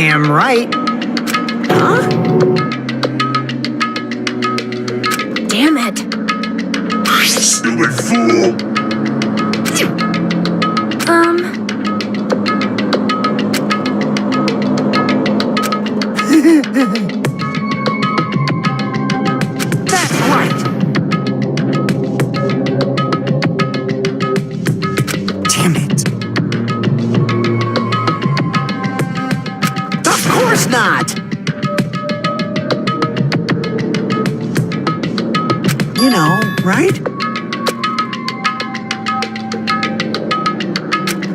Damn right. Huh? Damn it. Stupid fool! That's right. Damn it. Of course not. You know, right?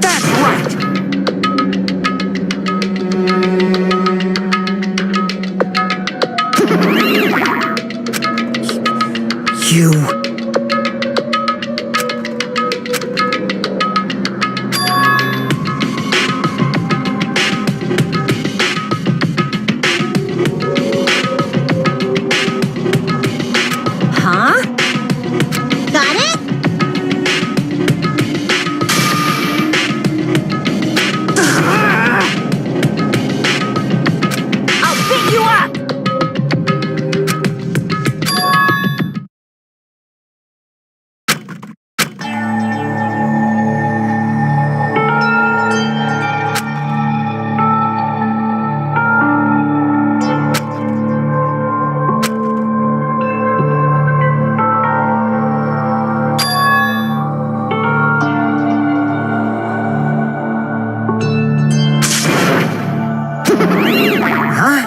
That's right. You. Huh? Got it? I'll beat you up! Huh?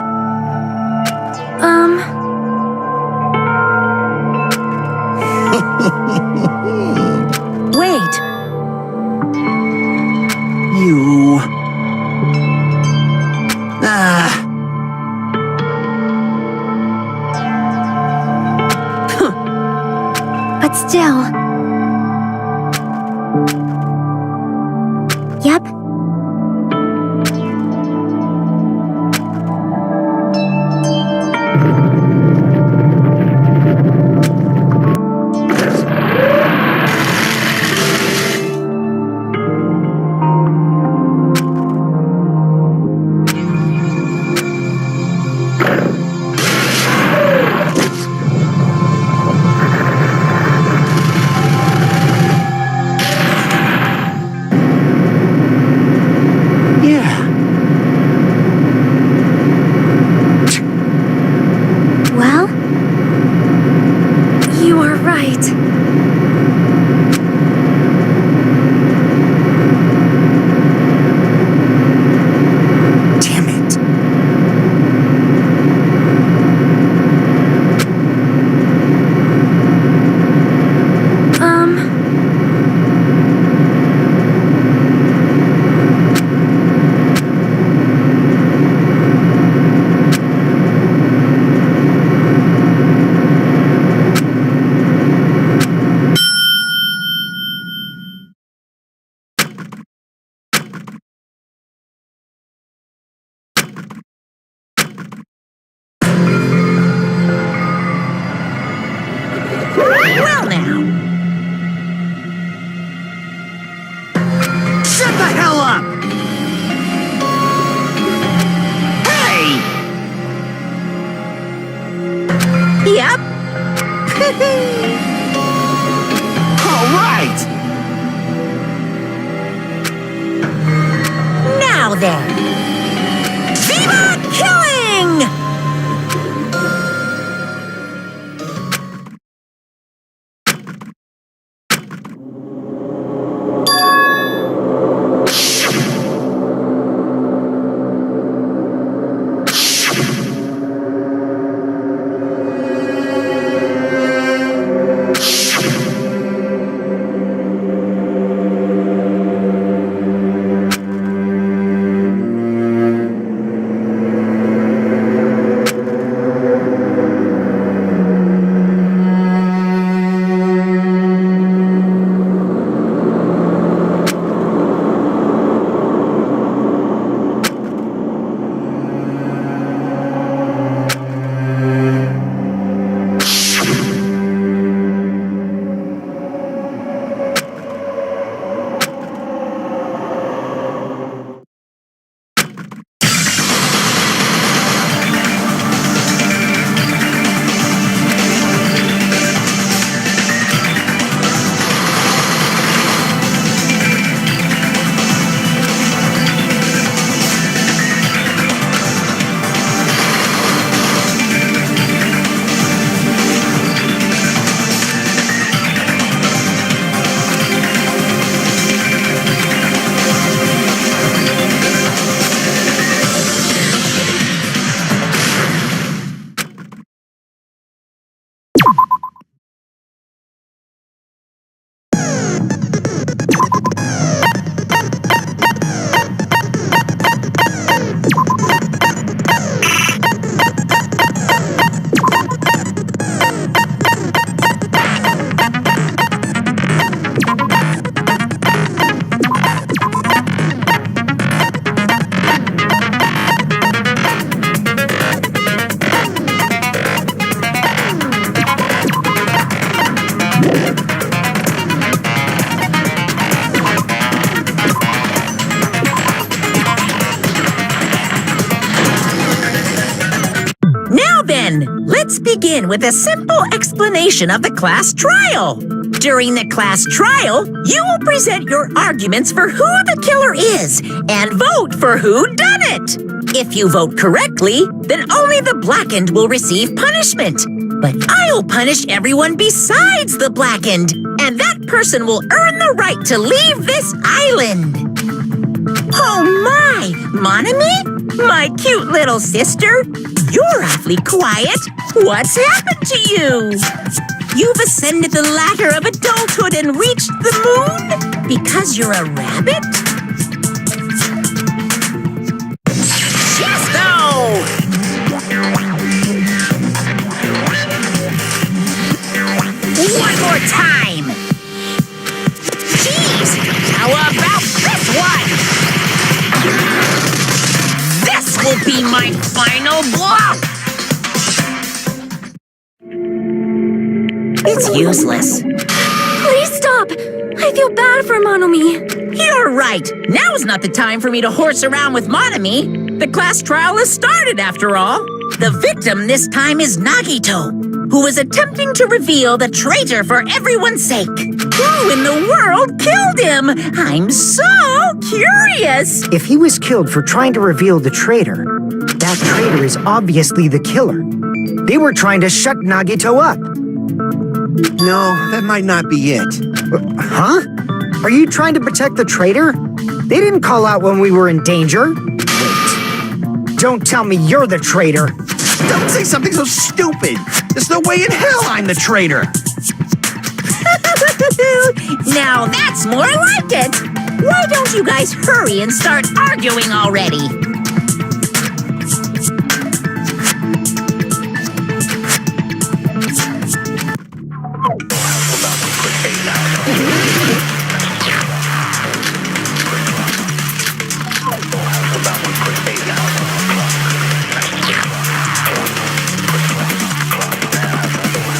Wait. You. But still. Yep. Yeah. Well, you are right. Damn it. Well now. Shut the hell up! Hey! Yep. All right. Now then. Viva killing! then, let's begin with a simple explanation of the class trial. During the class trial, you will present your arguments for who the killer is and vote for who done it. If you vote correctly, then only the blackened will receive punishment. But I'll punish everyone besides the blackened, and that person will earn the right to leave this island. Oh my, Monami? My cute little sister? You're awfully quiet. What's happened to you? You've ascended the ladder of adulthood and reached the moon? Because you're a rabbit? Chesto! One more time! Jeez! How about this one? This will be my final blow! It's useless. Please stop! I feel bad for Monomi. You're right. Now's not the time for me to horse around with Monami. The class trial has started, after all. The victim this time is Nagito, who is attempting to reveal the traitor for everyone's sake. Who in the world killed him? I'm so curious. If he was killed for trying to reveal the traitor, that traitor is obviously the killer. They were trying to shut Nagito up. No, that might not be it. Huh? Are you trying to protect the traitor? They didn't call out when we were in danger. Wait. Don't tell me you're the traitor. Don't say something so stupid! There's no way in hell I'm the traitor! Now that's more like it. Why don't you guys hurry and start arguing already?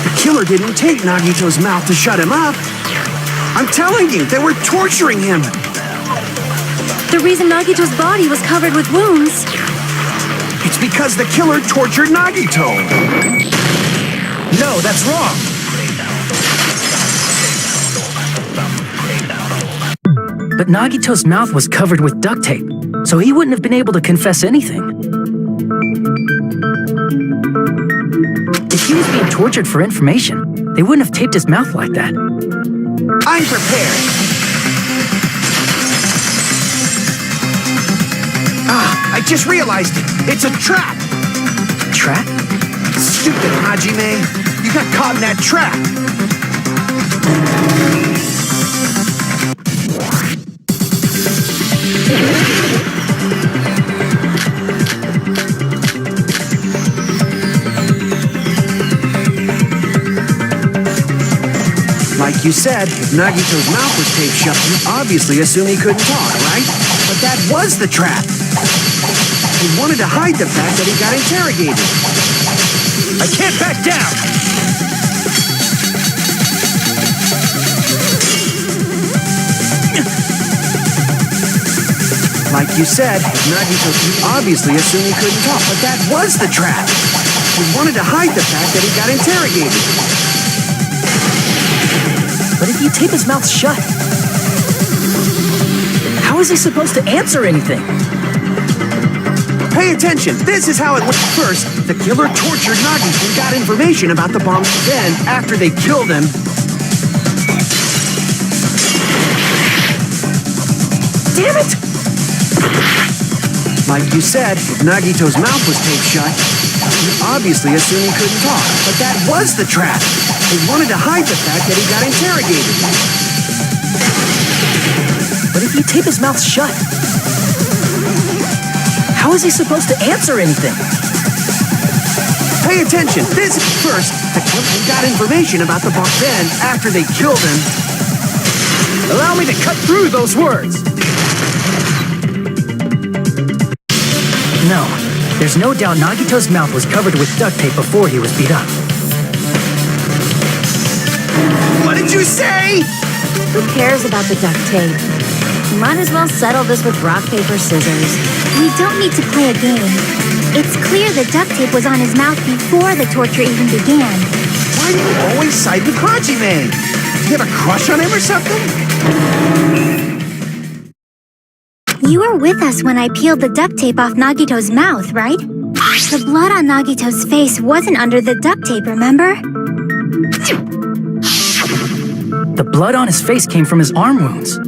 The killer didn't take Nagito's mouth to shut him up. I'm telling you, they were torturing him. The reason Nagito's body was covered with wounds. It's because the killer tortured Nagito. No, that's wrong. But Nagito's mouth was covered with duct tape, so he wouldn't have been able to confess anything. If he was being tortured for information, they wouldn't have taped his mouth like that. I'm prepared. I just realized it. It's a trap. Trap? Stupid Hajime. You got caught in that trap. Like you said, if Nagito's mouth was taped shut, you obviously assume he couldn't talk, right? But that was the trap. He wanted to hide the fact that he got interrogated. I can't back down! Like you said, Nagito, you obviously assumed he couldn't talk, but that was the trap. He wanted to hide the fact that he got interrogated. But if you tape his mouth shut, how is he supposed to answer anything? Pay attention, this is how it went. First, the killer tortured Nagito and got information about the bomb. Then, after they killed him... Damn it! Like you said, if Nagito's mouth was taped shut, you obviously assumed he couldn't talk. But that was the trap. He wanted to hide the fact that he got interrogated. But if you tape his mouth shut, how is he supposed to answer anything? Pay attention, this first, the killer got information about the bomb. Then, after they killed him... Allow me to cut through those words! No, there's no doubt Nagito's mouth was covered with duct tape before he was beat up. What did you say? Who cares about the duct tape? Might as well settle this with rock, paper, scissors. We don't need to play a game. It's clear the duct tape was on his mouth before the torture even began. Why do you always side with Haji Man? Do you have a crush on him or something? You were with us when I peeled the duct tape off Nagito's mouth, right? The blood on Nagito's face wasn't under the duct tape, remember? The blood on his face came from his arm wounds.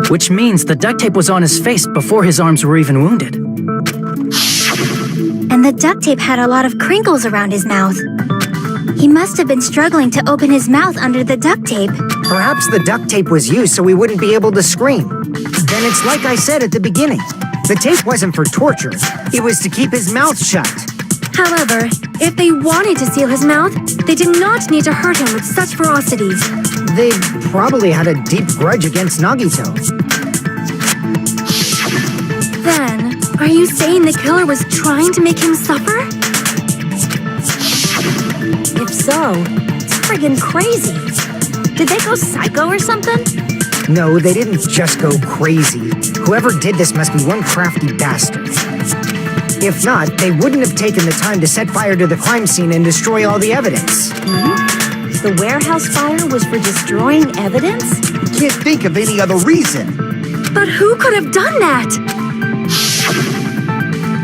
Which means the duct tape was on his face before his arms were even wounded. And the duct tape had a lot of crinkles around his mouth. He must have been struggling to open his mouth under the duct tape. Perhaps the duct tape was used so he wouldn't be able to scream. Then it's like I said at the beginning. The tape wasn't for torture. It was to keep his mouth shut. However, if they wanted to seal his mouth, they did not need to hurt him with such ferocity. They probably had a deep grudge against Nagito. Then, are you saying the killer was trying to make him suffer? If so, it's friggin' crazy. Did they go psycho or something? No, they didn't just go crazy. Whoever did this must be one crafty bastard. If not, they wouldn't have taken the time to set fire to the crime scene and destroy all the evidence. The warehouse fire was for destroying evidence? Can't think of any other reason. But who could have done that?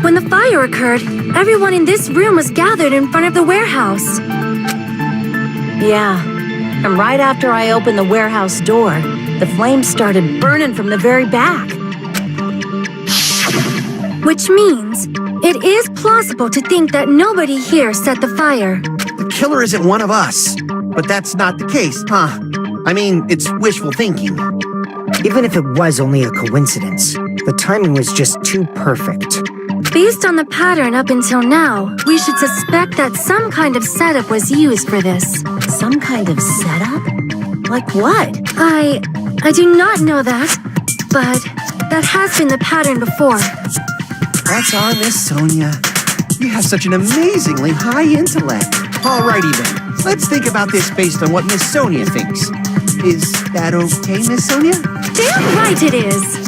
When the fire occurred, everyone in this room was gathered in front of the warehouse. Yeah, and right after I opened the warehouse door, the flames started burning from the very back. Which means it is plausible to think that nobody here set the fire. The killer isn't one of us. But that's not the case, huh? I mean, it's wishful thinking. Even if it was only a coincidence, the timing was just too perfect. Based on the pattern up until now, we should suspect that some kind of setup was used for this. Some kind of setup? Like what? I do not know that, but that has been the pattern before. That's our Miss Sonia. You have such an amazingly high intellect. Alrighty then. Let's think about this based on what Miss Sonia thinks. Is that okay, Miss Sonia? Damn right it is!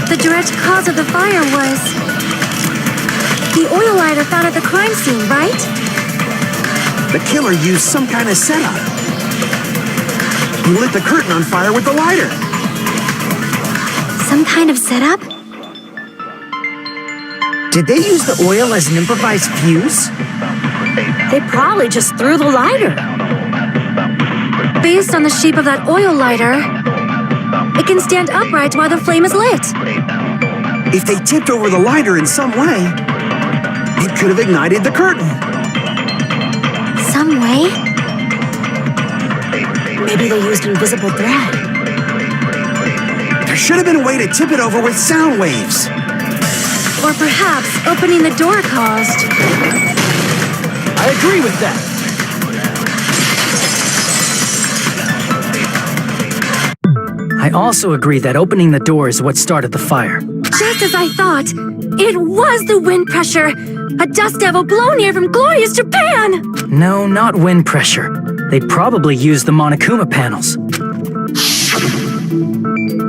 The direct cause of the fire was the oil lighter found at the crime scene, right? The killer used some kind of setup. He lit the curtain on fire with the lighter. Some kind of setup? Did they use the oil as an improvised fuse? They probably just threw the lighter. Based on the shape of that oil lighter, it can stand upright while the flame is lit. If they tipped over the lighter in some way, it could have ignited the curtain. Some way? Maybe they used invisible thread. There should have been a way to tip it over with sound waves. Or perhaps opening the door caused. I agree with that. I also agree that opening the door is what started the fire. Just as I thought, it was the wind pressure! A dust devil blown here from glorious Japan! No, not wind pressure. They probably used the Monokuma panels.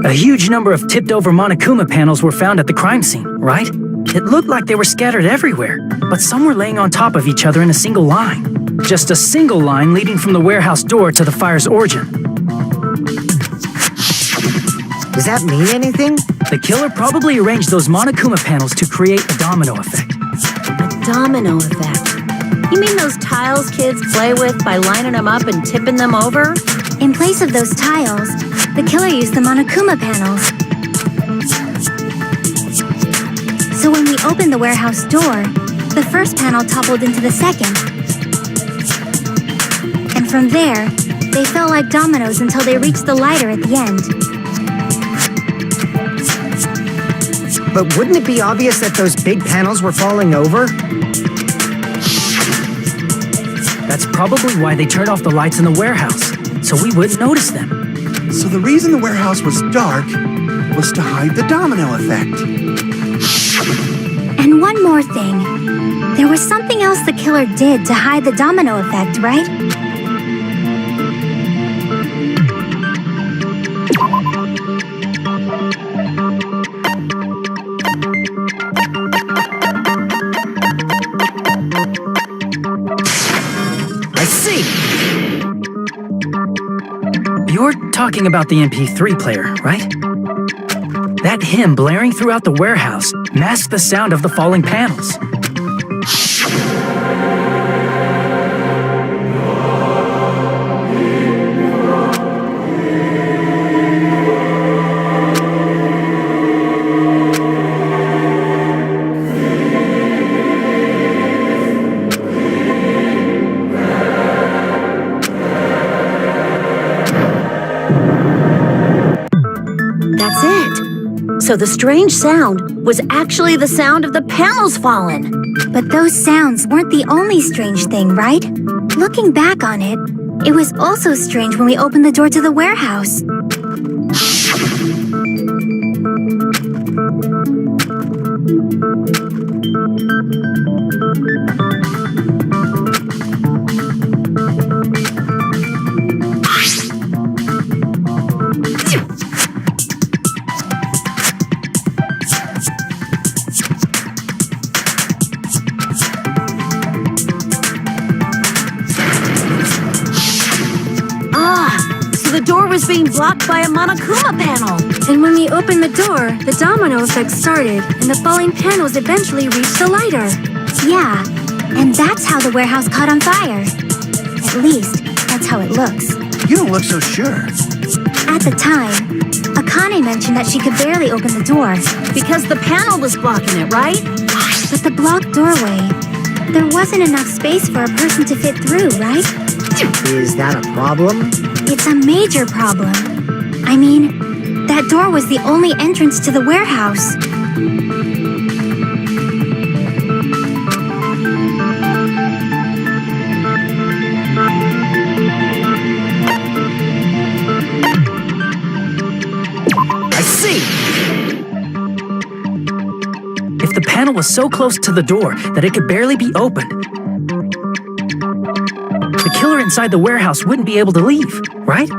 A huge number of tipped-over Monokuma panels were found at the crime scene, right? It looked like they were scattered everywhere, but some were laying on top of each other in a single line. Just a single line leading from the warehouse door to the fire's origin. Does that mean anything? The killer probably arranged those Monokuma panels to create a domino effect. A domino effect. You mean those tiles kids play with by lining them up and tipping them over? In place of those tiles, the killer used the Monokuma panels. So when we opened the warehouse door, the first panel toppled into the second. And from there, they fell like dominoes until they reached the lighter at the end. But wouldn't it be obvious that those big panels were falling over? That's probably why they turned off the lights in the warehouse, so we wouldn't notice them. So the reason the warehouse was dark was to hide the domino effect. And one more thing. There was something else the killer did to hide the domino effect, right? I see. You're talking about the MP3 player, right? That hymn blaring throughout the warehouse masked the sound of the falling panels. That's it. So the strange sound was actually the sound of the panels falling. But those sounds weren't the only strange thing, right? Looking back on it, it was also strange when we opened the door to the warehouse. So the door was being blocked by a Monokuma panel. And when we opened the door, the domino effect started, and the falling panels eventually reached the lighter. Yeah, and that's how the warehouse caught on fire. At least, that's how it looks. You don't look so sure. At the time, Akane mentioned that she could barely open the door. Because the panel was blocking it, right? But the blocked doorway, there wasn't enough space for a person to fit through, right? Is that a problem? It's a major problem. I mean, that door was the only entrance to the warehouse. I see. If the panel was so close to the door that it could barely be opened, the killer inside the warehouse wouldn't be able to leave, right?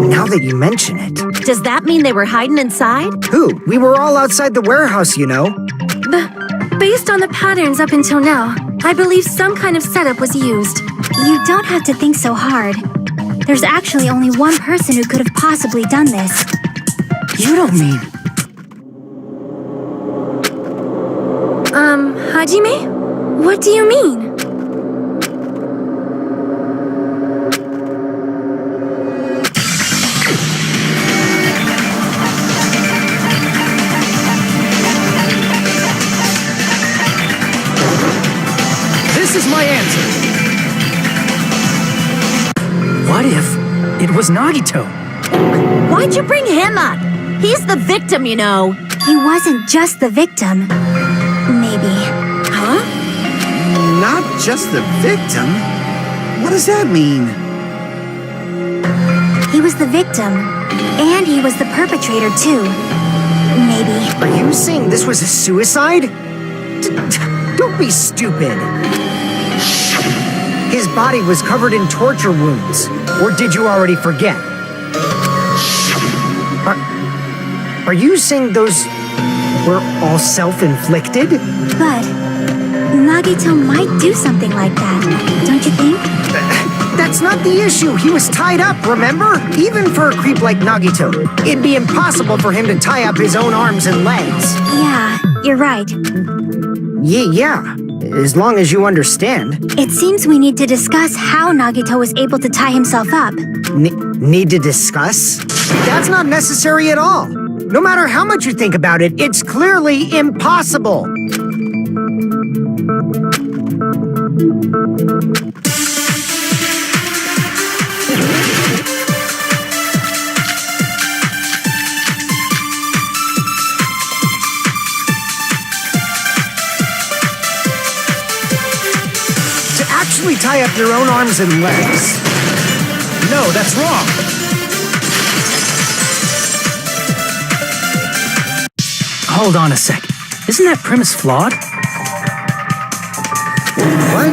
Now that you mention it. Does that mean they were hiding inside? Who? We were all outside the warehouse, you know. Based on the patterns up until now, I believe some kind of setup was used. You don't have to think so hard. There's actually only one person who could have possibly done this. You don't mean... Hajime? What do you mean? This is my answer. What if it was Nagito? Why'd you bring him up? He's the victim, you know. He wasn't just the victim. Maybe. Huh? Not just the victim? What does that mean? He was the victim. And he was the perpetrator, too. Maybe. Are you saying this was a suicide? Don't be stupid. His body was covered in torture wounds. Or did you already forget? Are you saying those were all self-inflicted? But Nagito might do something like that, don't you think? That's not the issue. He was tied up, remember? Even for a creep like Nagito, it'd be impossible for him to tie up his own arms and legs. Yeah, you're right. Yeah, as long as you understand. It seems we need to discuss how Nagito was able to tie himself up. Need to discuss? That's not necessary at all. No matter how much you think about it, it's clearly impossible. To actually tie up your own arms and legs. No, that's wrong. Hold on a sec. Isn't that premise flawed? What?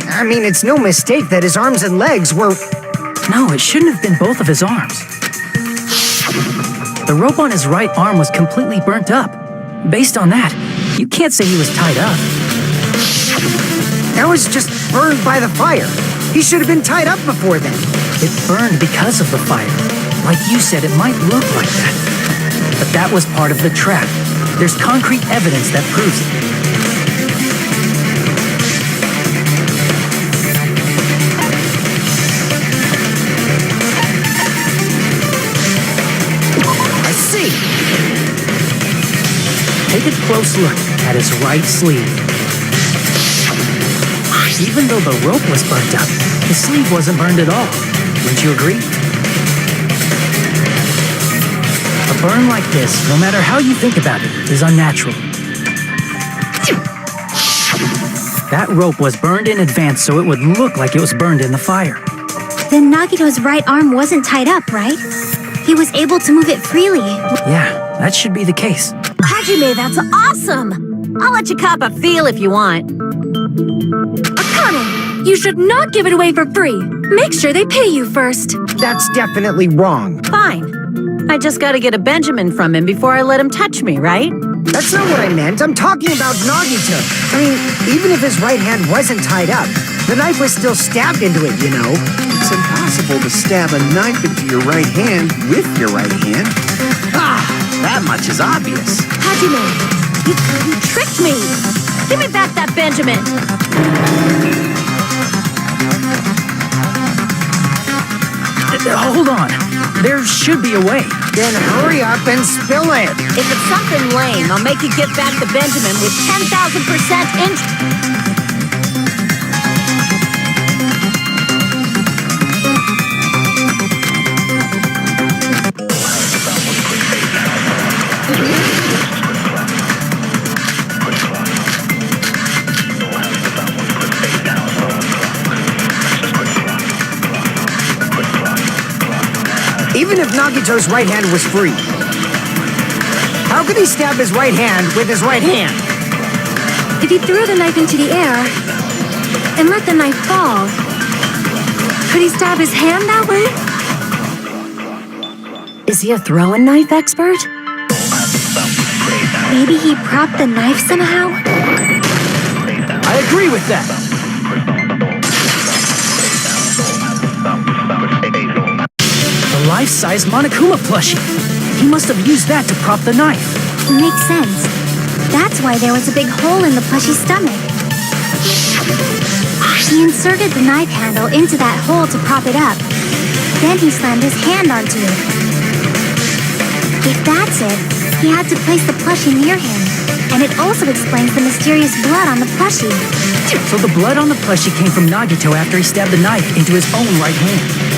I mean, it's no mistake that his arms and legs were... No, it shouldn't have been both of his arms. The rope on his right arm was completely burnt up. Based on that, you can't say he was tied up. That was just burned by the fire. He should have been tied up before then. It burned because of the fire. Like you said, it might look like that. But that was part of the trap. There's concrete evidence that proves it. I see. Take a close look at his right sleeve. Even though the rope was burnt up, his sleeve wasn't burned at all. Wouldn't you agree? A burn like this, no matter how you think about it, is unnatural. That rope was burned in advance so it would look like it was burned in the fire. Then Nagito's right arm wasn't tied up, right? He was able to move it freely. Yeah, that should be the case. Hajime, that's awesome! I'll let you cop a feel if you want. Akane, you should not give it away for free. Make sure they pay you first. That's definitely wrong. Fine. I just gotta get a Benjamin from him before I let him touch me, right? That's not what I meant. I'm talking about Nagito. I mean, even if his right hand wasn't tied up, the knife was still stabbed into it, you know? It's impossible to stab a knife into your right hand with your right hand. Ah, that much is obvious. Hajime, you tricked me! Give me back that Benjamin! Hold on. There should be a way. Then hurry up and spill it. If it's something lame, I'll make you give back the Benjamin with 10,000% Even if Nagito's right hand was free, how could he stab his right hand with his right hand? If he threw the knife into the air and let the knife fall, could he stab his hand that way? Is he a throwing knife expert? Maybe he propped the knife somehow? I agree with that. The life-size Monokuma plushie. He must have used that to prop the knife. Makes sense. That's why there was a big hole in the plushie's stomach. He inserted the knife handle into that hole to prop it up. Then he slammed his hand onto it. If that's it, he had to place the plushie near him. And it also explains the mysterious blood on the plushie. So the blood on the plushie came from Nagito after he stabbed the knife into his own right hand.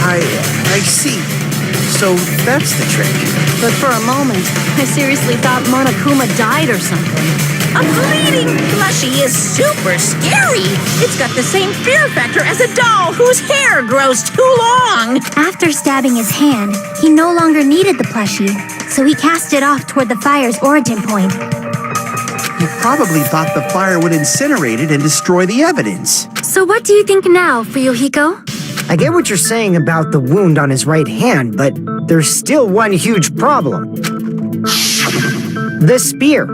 I see. So that's the trick. But for a moment, I seriously thought Monokuma died or something. A bleeding plushie is super scary. It's got the same fear factor as a doll whose hair grows too long. After stabbing his hand, he no longer needed the plushie, so he cast it off toward the fire's origin point. You probably thought the fire would incinerate it and destroy the evidence. So what do you think now, Fuyuhiko? I get what you're saying about the wound on his right hand, but there's still one huge problem. The spear.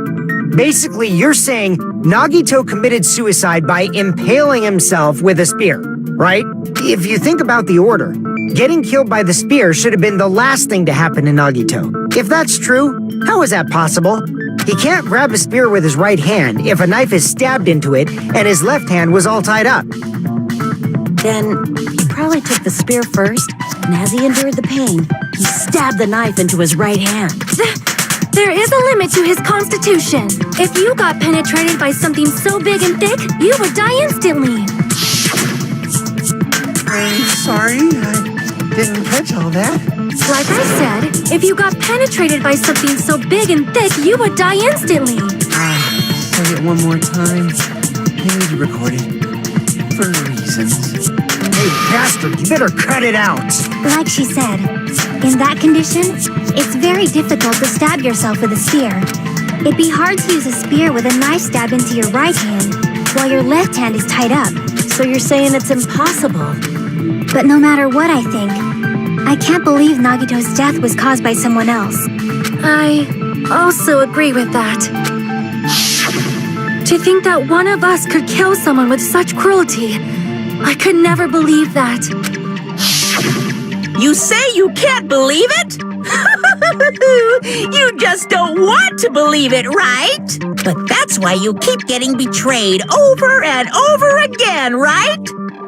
Basically, you're saying Nagito committed suicide by impaling himself with a spear, right? If you think about the order, getting killed by the spear should have been the last thing to happen to Nagito. If that's true, how is that possible? He can't grab a spear with his right hand if a knife is stabbed into it and his left hand was all tied up. Then he probably took the spear first, and as he endured the pain, he stabbed the knife into his right hand. There is a limit to his constitution. If you got penetrated by something so big and thick, you would die instantly. I'm sorry, I didn't catch all that. Like I said, if you got penetrated by something so big and thick, you would die instantly. Say it one more time. I need to record it. For reasons. Hey, bastard, you better cut it out. Like she said, in that condition, it's very difficult to stab yourself with a spear. It'd be hard to use a spear with a knife stab into your right hand while your left hand is tied up. So you're saying it's impossible? But no matter what I think, I can't believe Nagito's death was caused by someone else. I also agree with that. To think that one of us could kill someone with such cruelty, I could never believe that. You say you can't believe it? You just don't want to believe it, right? But that's why you keep getting betrayed over and over again, right?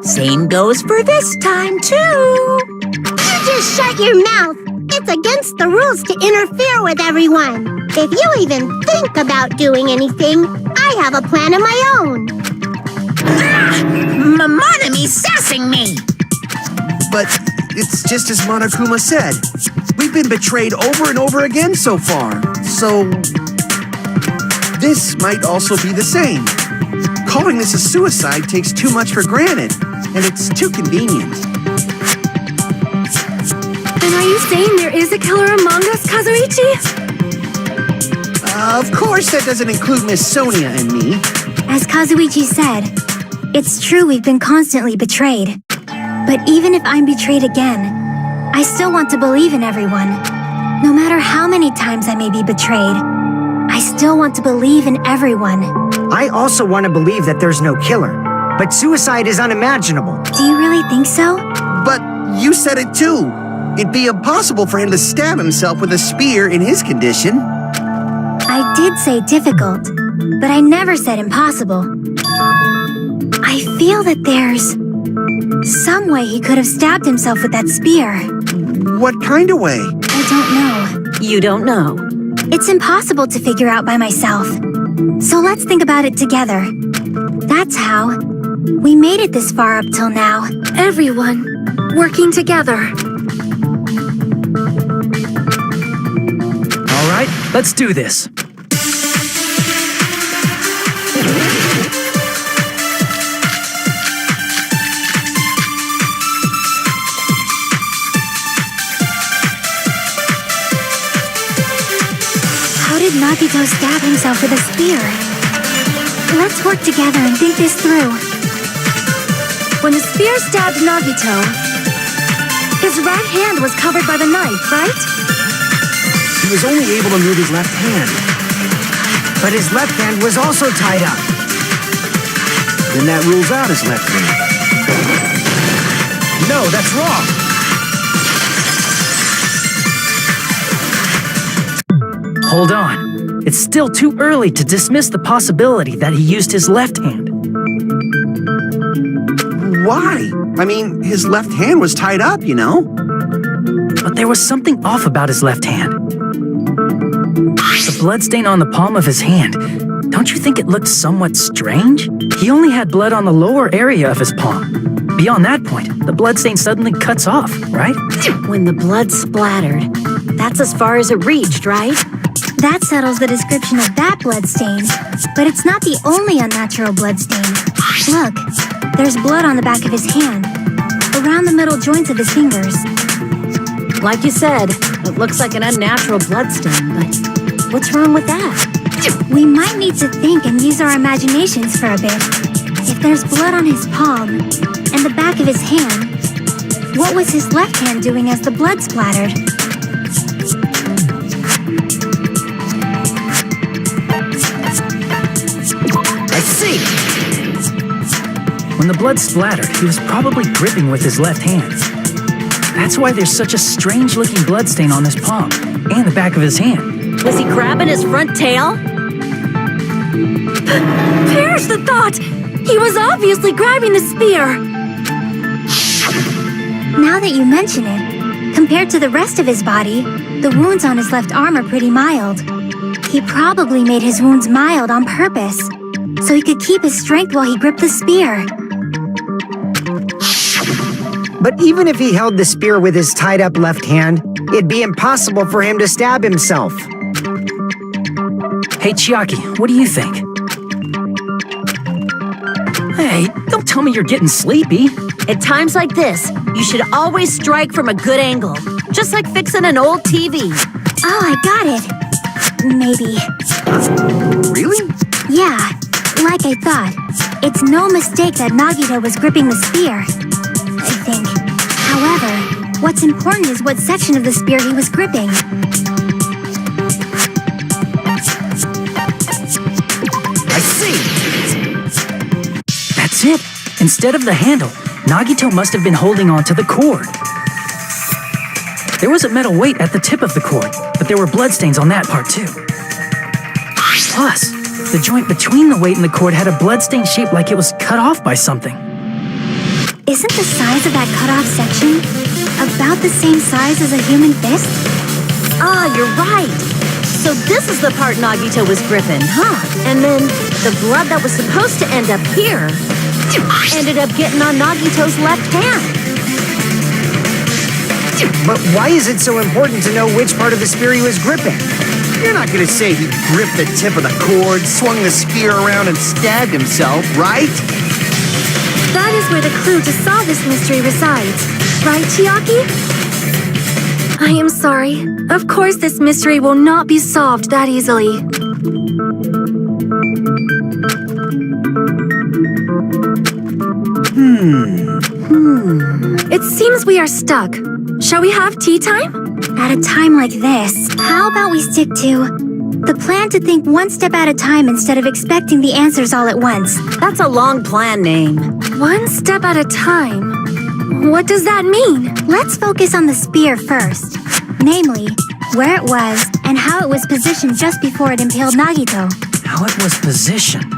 Same goes for this time, too. You just shut your mouth. It's against the rules to interfere with everyone. If you even think about doing anything, I have a plan of my own. Monomi's sassing me. But it's just as Monokuma said. We've been betrayed over and over again so far. So this might also be the same. Calling this a suicide takes too much for granted, and it's too convenient. And are you saying there is a killer among us, Kazuichi? Of course, that doesn't include Miss Sonia and me. As Kazuichi said, it's true we've been constantly betrayed. But even if I'm betrayed again, I still want to believe in everyone. No matter how many times I may be betrayed, I still want to believe in everyone. I also want to believe that there's no killer, but suicide is unimaginable. Do you really think so? But you said it too. It'd be impossible for him to stab himself with a spear in his condition. I did say difficult, but I never said impossible. I feel that there's some way he could have stabbed himself with that spear. What kind of way? I don't know. You don't know. It's impossible to figure out by myself. So let's think about it together. That's how we made it this far up till now. Everyone working together. All right, let's do this. How did Nagito stab himself with a spear? Let's work together and think this through. When the spear stabbed Nagito, his right hand was covered by the knife, right? He was only able to move his left hand. But his left hand was also tied up. Then that rules out his left hand. No, that's wrong. Hold on. It's still too early to dismiss the possibility that he used his left hand. Why? I mean, his left hand was tied up, you know? But there was something off about his left hand. The bloodstain on the palm of his hand. Don't you think it looked somewhat strange? He only had blood on the lower area of his palm. Beyond that point, the bloodstain suddenly cuts off, right? When the blood splattered, that's as far as it reached, right? That settles the description of that bloodstain. But it's not the only unnatural bloodstain. Look, there's blood on the back of his hand, around the middle joints of his fingers. Like you said, it looks like an unnatural bloodstain, but what's wrong with that? We might need to think and use our imaginations for a bit. If there's blood on his palm and the back of his hand, what was his left hand doing as the blood splattered? I see. When the blood splattered, he was probably gripping with his left hand. That's why there's such a strange-looking bloodstain on his palm and the back of his hand. Was he grabbing his front tail? Perish the thought! He was obviously grabbing the spear! Now that you mention it, compared to the rest of his body, the wounds on his left arm are pretty mild. He probably made his wounds mild on purpose, so he could keep his strength while he gripped the spear. But even if he held the spear with his tied-up left hand, it'd be impossible for him to stab himself. Hey, Chiaki, what do you think? Hey, don't tell me you're getting sleepy. At times like this, you should always strike from a good angle. Just like fixing an old TV. Oh, I got it. Maybe. Really? Yeah, like I thought. It's no mistake that Nagito was gripping the spear, I think. However, what's important is what section of the spear he was gripping. I see! That's it. Instead of the handle, Nagito must have been holding on to the cord. There was a metal weight at the tip of the cord, but there were bloodstains on that part too. Plus, the joint between the weight and the cord had a bloodstain shape like it was cut off by something. Isn't the size of that cut-off section about the same size as a human fist? Ah, you're right. So this is the part Nagito was gripping, huh? And then the blood that was supposed to end up here ended up getting on Nagito's left hand. But why is it so important to know which part of the spear he was gripping? You're not gonna say he gripped the tip of the cord, swung the spear around, and stabbed himself, right? That is where the clue to solve this mystery resides. Right, Chiaki? I am sorry. Of course this mystery will not be solved that easily. It seems we are stuck. Shall we have tea time? At a time like this, how about we stick to the plan to think one step at a time instead of expecting the answers all at once? That's a long plan name. One step at a time. What does that mean? Let's focus on the spear first. Namely, where it was and how it was positioned just before it impaled Nagito. How it was positioned.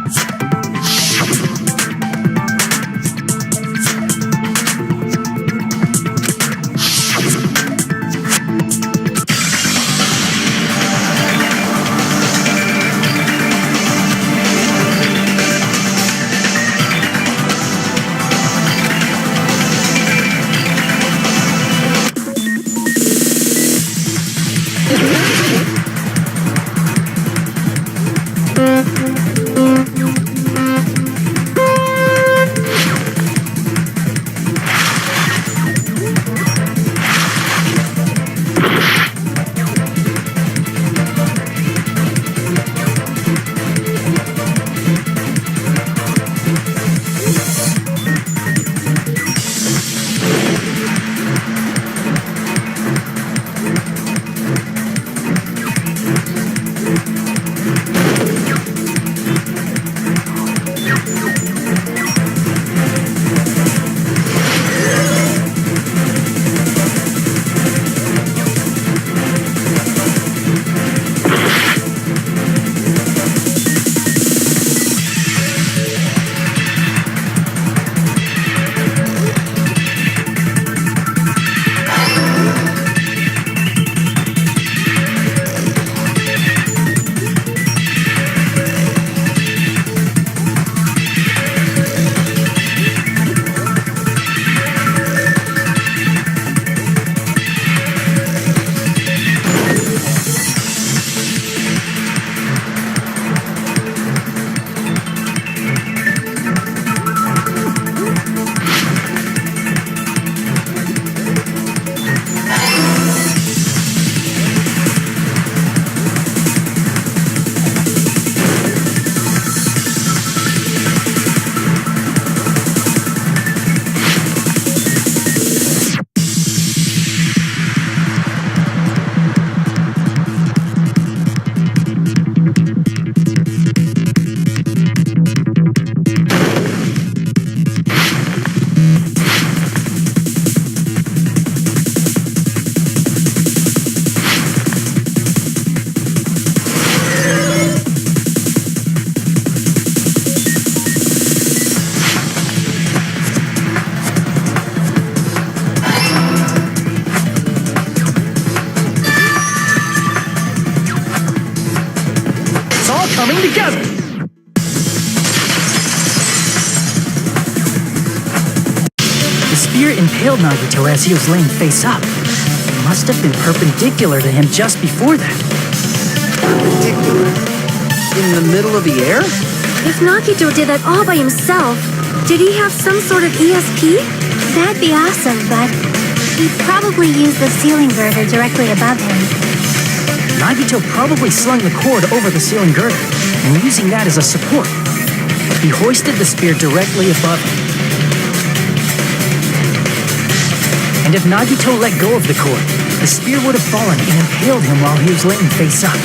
Coming together! The spear impaled Nagito as he was laying face up. It must have been perpendicular to him just before that. Perpendicular? In the middle of the air? If Nagito did that all by himself, Did he have some sort of ESP? That'd be awesome, but he probably used the ceiling girder directly above him. Nagito probably slung the cord over the ceiling girder, and using that as a support. He hoisted the spear directly above him. And if Nagito let go of the cord, the spear would have fallen and impaled him while he was laying face up.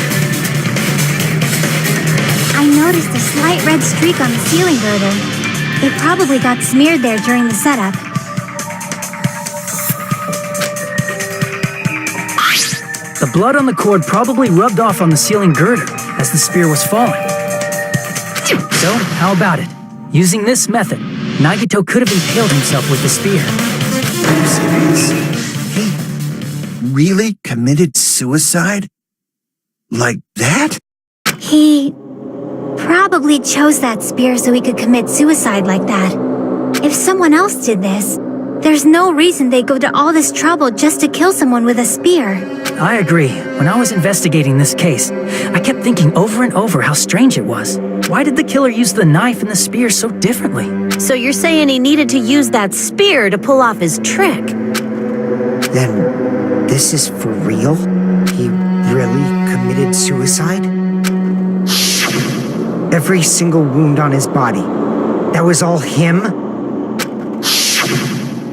I noticed a slight red streak on the ceiling girder. It probably got smeared there during the setup. The blood on the cord probably rubbed off on the ceiling girder as the spear was falling. So, how about it? Using this method, Nagito could have impaled himself with the spear. Are you serious? He really committed suicide? Like that? He probably chose that spear so he could commit suicide like that. If someone else did this, there's no reason they'd go to all this trouble just to kill someone with a spear. I agree. When I was investigating this case, I kept thinking over and over how strange it was. Why did the killer use the knife and the spear so differently? So you're saying he needed to use that spear to pull off his trick? Then, this is for real? He really committed suicide? Every single wound on his body, that was all him?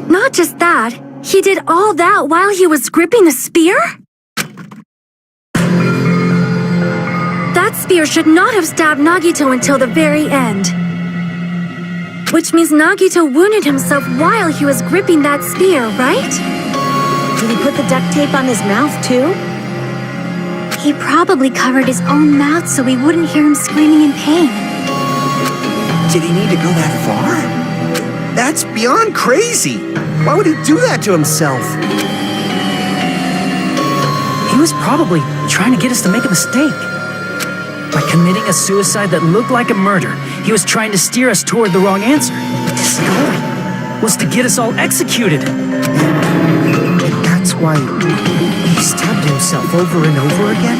Not just that, he did all that while he was gripping the spear? That spear should not have stabbed Nagito until the very end. Which means Nagito wounded himself while he was gripping that spear, right? Did he put the duct tape on his mouth too? He probably covered his own mouth so we wouldn't hear him screaming in pain. Did he need to go that far? That's beyond crazy. Why would he do that to himself? He was probably trying to get us to make a mistake. By committing a suicide that looked like a murder, he was trying to steer us toward the wrong answer. His goal was to get us all executed. And that's why he stabbed himself over and over again?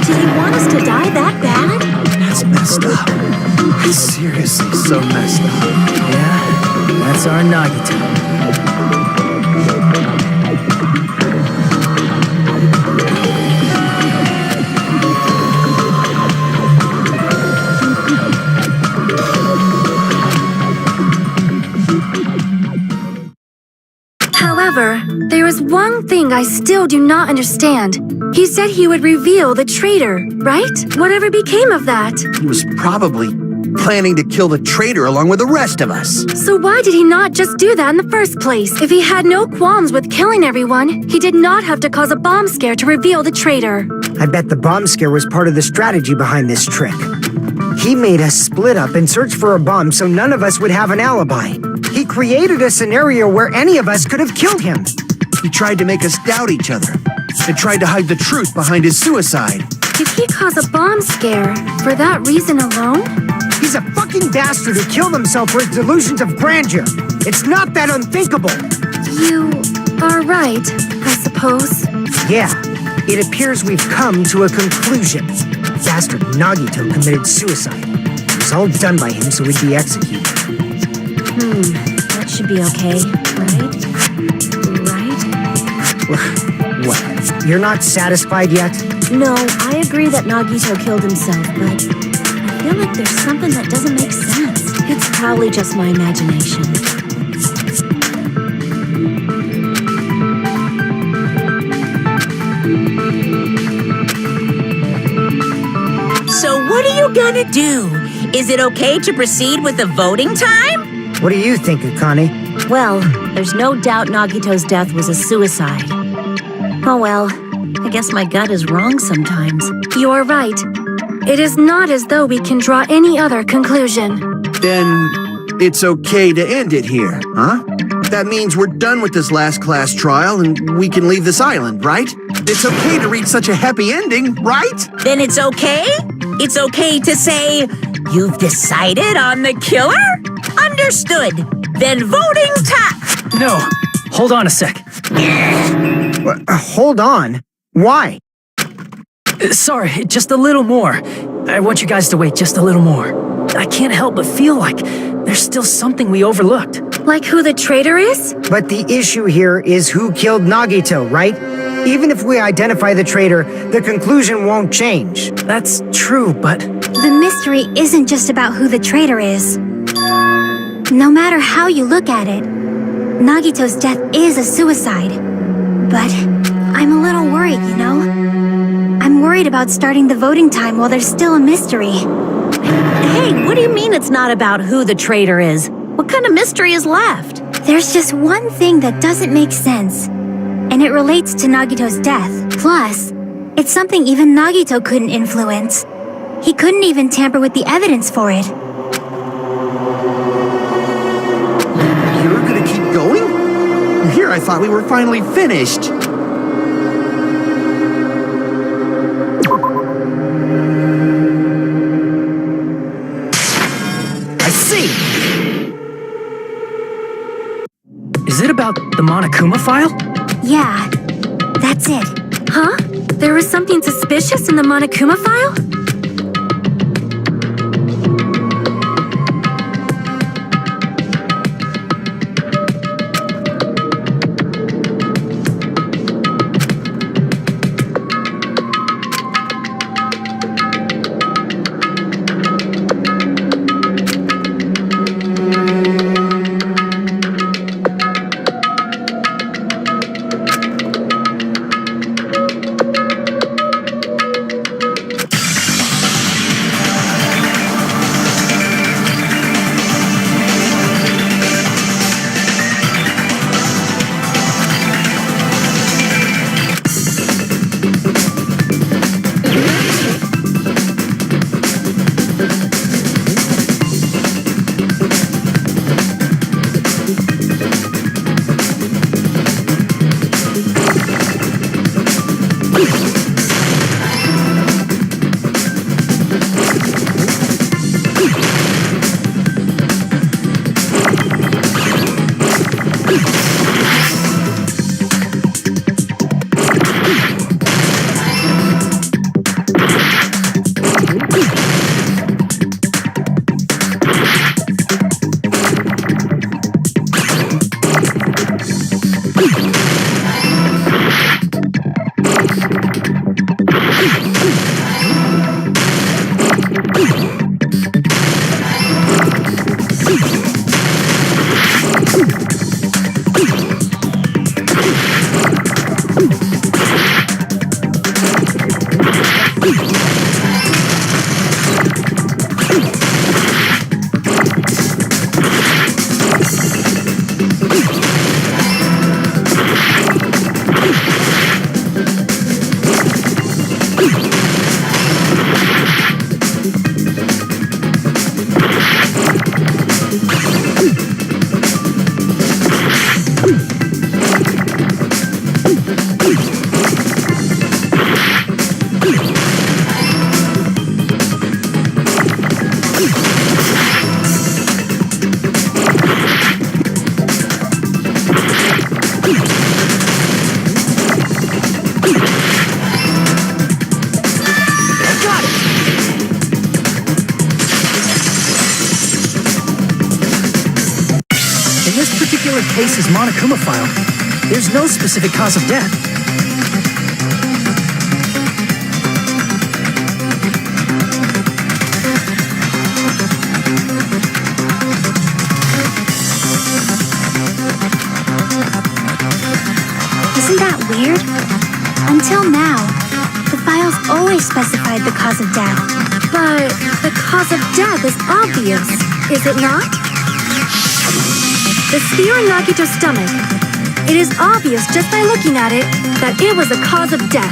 Did he want us to die that bad? That's messed up. That's seriously so messed up. Yeah, that's our Nagito. However, there is one thing I still do not understand. He said he would reveal the traitor, right? Whatever became of that? He was probably planning to kill the traitor along with the rest of us. So why did he not just do that in the first place? If he had no qualms with killing everyone, he did not have to cause a bomb scare to reveal the traitor. I bet the bomb scare was part of the strategy behind this trick. He made us split up and search for a bomb so none of us would have an alibi. He created a scenario where any of us could have killed him. He tried to make us doubt each other and tried to hide the truth behind his suicide. Did he cause a bomb scare for that reason alone? He's a fucking bastard who killed himself for his delusions of grandeur. It's not that unthinkable. You are right, I suppose. Yeah, it appears we've come to a conclusion. Bastard Nagito committed suicide. It was all done by him so he'd be executed. That should be okay, right? Right? What? You're not satisfied yet? No, I agree that Nagito killed himself, but I feel like there's something that doesn't make sense. It's probably just my imagination. So what are you gonna do? Is it okay to proceed with the voting time? What do you think, Akane? Well, there's no doubt Nagito's death was a suicide. Oh well, I guess my gut is wrong sometimes. You are right. It is not as though we can draw any other conclusion. Then it's okay to end it here, huh? That means we're done with this last class trial and we can leave this island, right? It's okay to reach such a happy ending, right? Then it's okay? It's okay to say, you've decided on the killer? Understood. Then voting time. No, hold on a sec. Hold on. Why? Sorry, just a little more. I want you guys to wait just a little more. I can't help but feel like there's still something we overlooked. Like who the traitor is? But the issue here is who killed Nagito, right? Even if we identify the traitor, the conclusion won't change. That's true, but The mystery isn't just about who the traitor is. No matter how you look at it, Nagito's death is a suicide. But I'm a little worried, you know? I'm worried about starting the voting time while there's still a mystery. Hey, what do you mean it's not about who the traitor is? What kind of mystery is left? There's just one thing that doesn't make sense, and it relates to Nagito's death. Plus, it's something even Nagito couldn't influence. He couldn't even tamper with the evidence for it. You're gonna keep going? Here, I thought we were finally finished. I see! is it about the Monokuma file? Yeah, that's it. Huh? There was something suspicious in the Monokuma file? Case's Monokuma file, there's no specific cause of death. Isn't that weird? Until now, the files always specified the cause of death. But the cause of death is obvious, is it not? The spear in Nagito's stomach. It is obvious just by looking at it that it was the cause of death.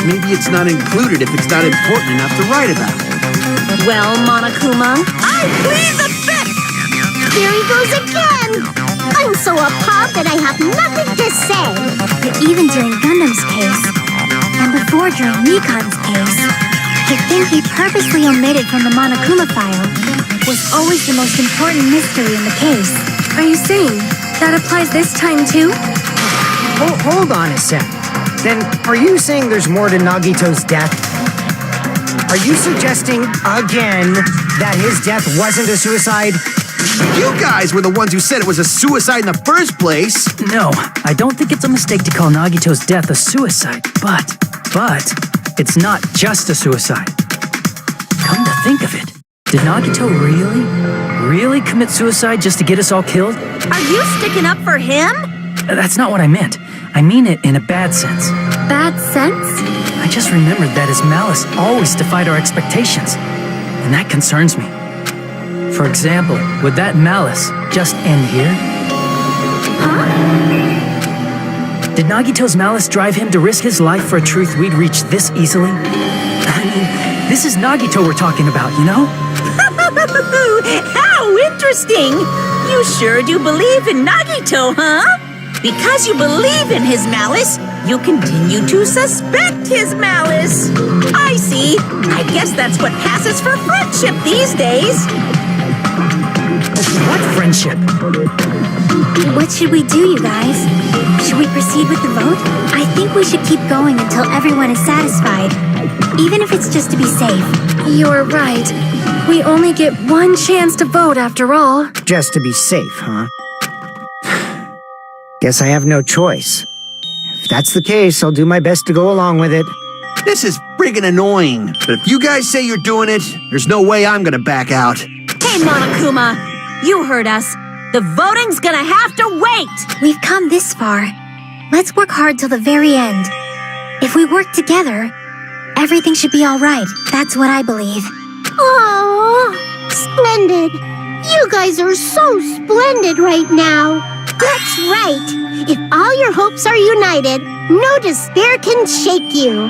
Maybe it's not included if it's not important enough to write about. Well, Monokuma, I plead the fifth! There he goes again! I'm so appalled that I have nothing to say. But even during Gundam's case, and before during Nikon's case, the thing he purposely omitted from the Monokuma file was always the most important mystery in the case. Are you saying that applies this time too? Hold on a sec. Then, are you saying there's more to Nagito's death? Are you suggesting again that his death wasn't a suicide? You guys were the ones who said it was a suicide in the first place. No, I don't think it's a mistake to call Nagito's death a suicide, but it's not just a suicide. Come to think of it, did Nagito really commit suicide just to get us all killed? Are you sticking up for him? That's not what I meant. I mean it in a bad sense. Bad sense? I just remembered that his malice always defied our expectations, and that concerns me. For example, would that malice just end here? Did Nagito's malice drive him to risk his life for a truth we'd reach this easily? I mean, this is Nagito we're talking about, you know? How interesting! You sure do believe in Nagito, huh? Because you believe in his malice, you continue to suspect his malice. I see. I guess that's what passes for friendship these days. What friendship? What should we do, you guys? Should we proceed with the vote? I think we should keep going until everyone is satisfied, even if it's just to be safe. You're right. We only get one chance to vote after all. Just to be safe, huh? Guess I have no choice. If that's the case, I'll do my best to go along with it. This is friggin' annoying. But if you guys say you're doing it, there's no way I'm gonna back out. Hey, Monokuma, you heard us. The voting's gonna have to wait. We've come this far. Let's work hard till the very end. If we work together, everything should be all right. That's what I believe. Oh, splendid. You guys are so splendid right now. That's right. If all your hopes are united, no despair can shake you.